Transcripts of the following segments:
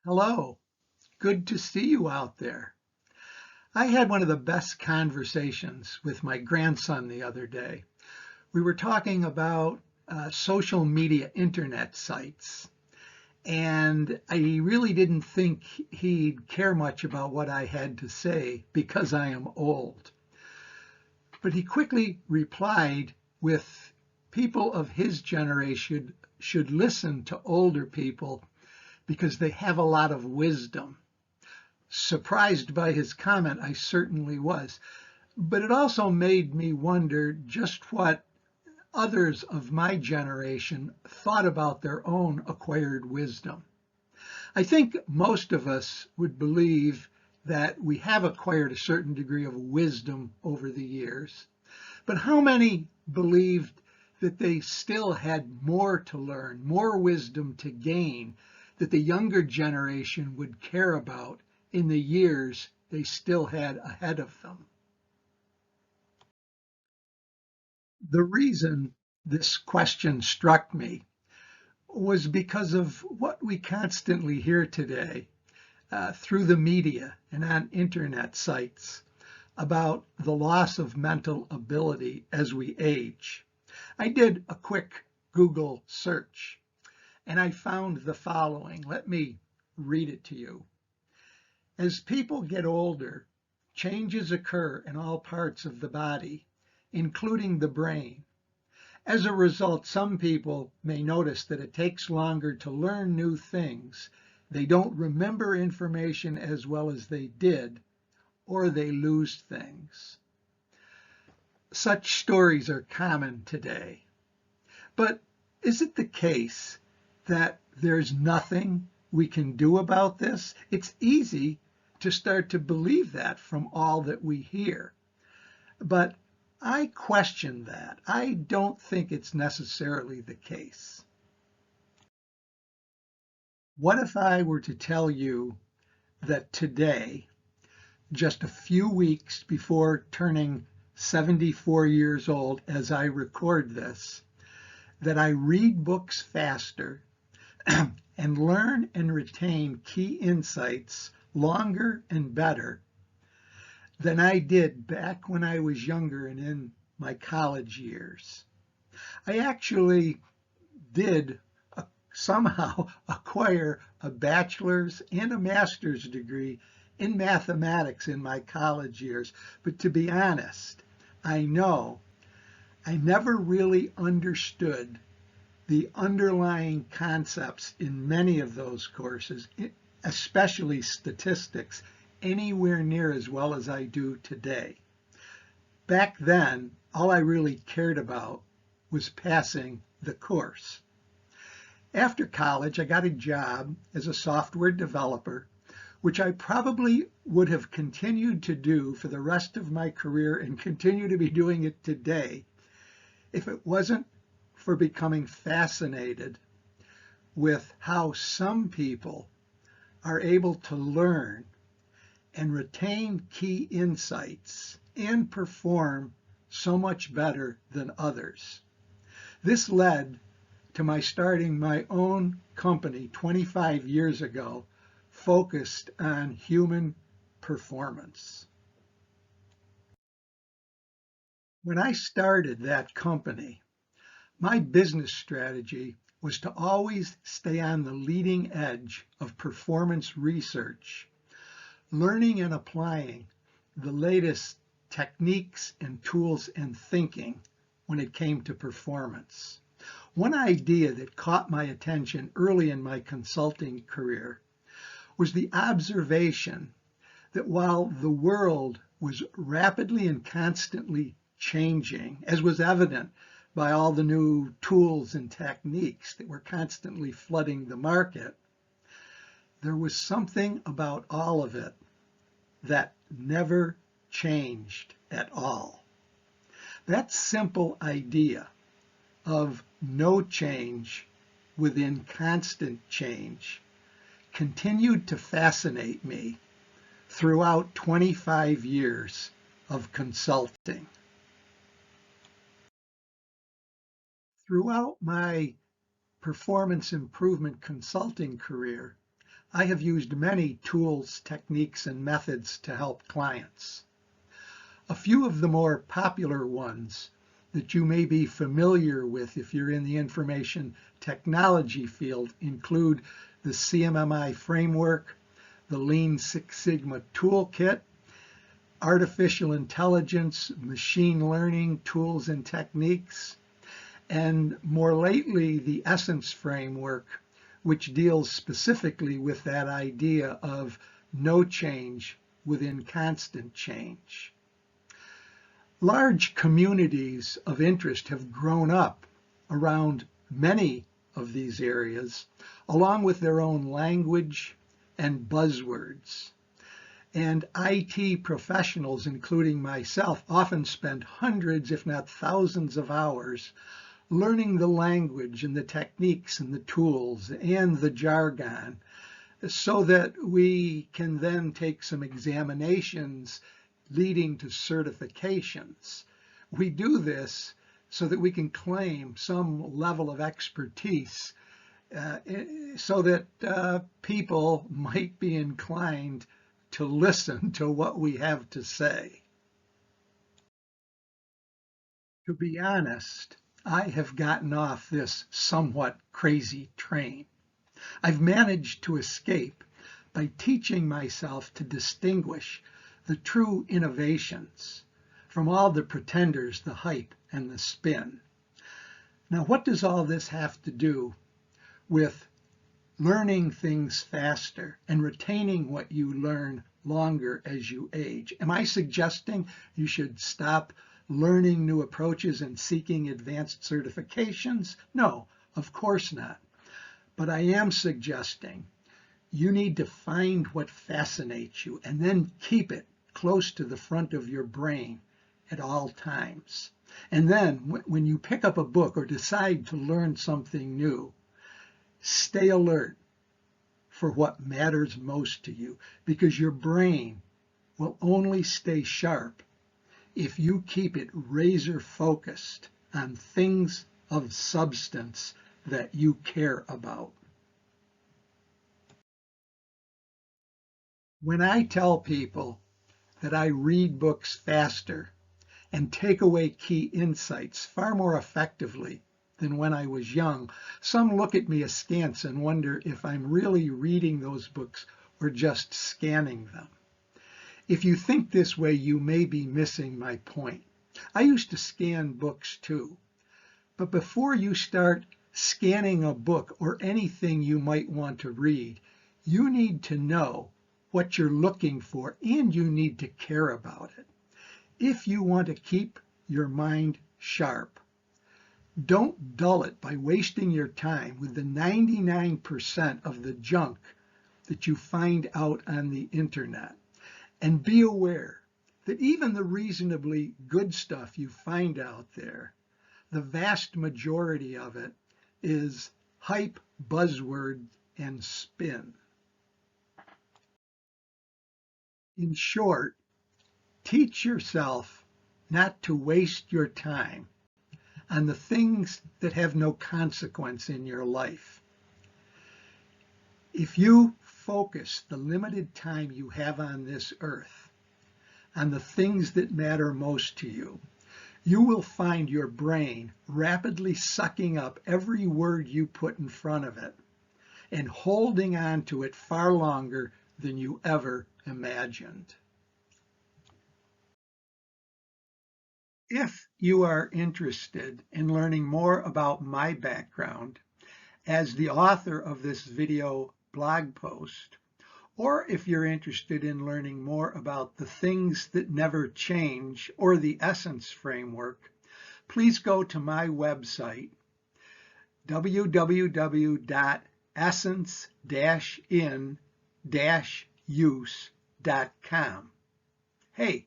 Hello, good to see you out there. I had one of the best conversations with my grandson the other day. We were talking about social media internet sites, and I really didn't think he'd care much about what I had to say because I am old. But he quickly replied with people of his generation should listen to older people because they have a lot of wisdom. Surprised by his comment, I certainly was. But it also made me wonder just what others of my generation thought about their own acquired wisdom. I think most of us would believe that we have acquired a certain degree of wisdom over the years, but how many believed that they still had more to learn, more wisdom to gain, that the younger generation would care about in the years they still had ahead of them? The reason this question struck me was because of what we constantly hear today through the media and on internet sites about the loss of mental ability as we age. I did a quick Google search and I found the following. Let me read it to you. As people get older, changes occur in all parts of the body, including the brain. As a result, some people may notice that it takes longer to learn new things. They don't remember information as well as they did, or they lose things. Such stories are common today. But is it the case that there's nothing we can do about this? It's easy to start to believe that from all that we hear. But I question that. I don't think it's necessarily the case. What if I were to tell you that today, just a few weeks before turning 74 years old as I record this, that I read books faster and learn and retain key insights longer and better than I did back when I was younger and in my college years. I actually did somehow acquire a bachelor's and a master's degree in mathematics in my college years. But to be honest, I know I never really understood the underlying concepts in many of those courses, especially statistics, anywhere near as well as I do today. Back then, all I really cared about was passing the course. After college, I got a job as a software developer, which I probably would have continued to do for the rest of my career and continue to be doing it today if it wasn't for becoming fascinated with how some people are able to learn and retain key insights and perform so much better than others. This led to my starting my own company 25 years ago, focused on human performance. When I started that company, my business strategy was to always stay on the leading edge of performance research, learning and applying the latest techniques and tools and thinking when it came to performance. One idea that caught my attention early in my consulting career was the observation that while the world was rapidly and constantly changing, as was evident by all the new tools and techniques that were constantly flooding the market, there was something about all of it that never changed at all. That simple idea of no change within constant change continued to fascinate me throughout 25 years of consulting. Throughout my performance improvement consulting career, I have used many tools, techniques, and methods to help clients. A few of the more popular ones that you may be familiar with if you're in the information technology field include the CMMI framework, the Lean Six Sigma toolkit, artificial intelligence, machine learning tools and techniques, and more lately, the Essence framework, which deals specifically with that idea of no change within constant change. Large communities of interest have grown up around many of these areas, along with their own language and buzzwords. And IT professionals, including myself, often spend hundreds, if not thousands of hours learning the language and the techniques and the tools and the jargon so that we can then take some examinations leading to certifications. We do this so that we can claim some level of expertise so that people might be inclined to listen to what we have to say. To be honest, I have gotten off this somewhat crazy train. I've managed to escape by teaching myself to distinguish the true innovations from all the pretenders, the hype, and the spin. Now, what does all this have to do with learning things faster and retaining what you learn longer as you age? Am I suggesting you should stop learning new approaches and seeking advanced certifications? No, of course not. But I am suggesting you need to find what fascinates you and then keep it close to the front of your brain at all times. And then when you pick up a book or decide to learn something new, stay alert for what matters most to you, because your brain will only stay sharp if you keep it razor focused on things of substance that you care about. When I tell people that I read books faster and take away key insights far more effectively than when I was young, some look at me askance and wonder if I'm really reading those books or just scanning them. If you think this way, you may be missing my point. I used to scan books too, but before you start scanning a book or anything you might want to read, you need to know what you're looking for and you need to care about it. If you want to keep your mind sharp, don't dull it by wasting your time with the 99% of the junk that you find out on the internet. And be aware that even the reasonably good stuff you find out there, the vast majority of it is hype, buzzword, and spin. In short, teach yourself not to waste your time on the things that have no consequence in your life. If you focus the limited time you have on this earth on the things that matter most to you, you will find your brain rapidly sucking up every word you put in front of it and holding on to it far longer than you ever imagined. If you are interested in learning more about my background as the author of this video blog post, or if you're interested in learning more about the things that never change or the Essence framework, please go to my website, www.essence-in-use.com. Hey,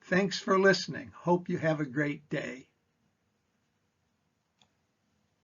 thanks for listening. Hope you have a great day.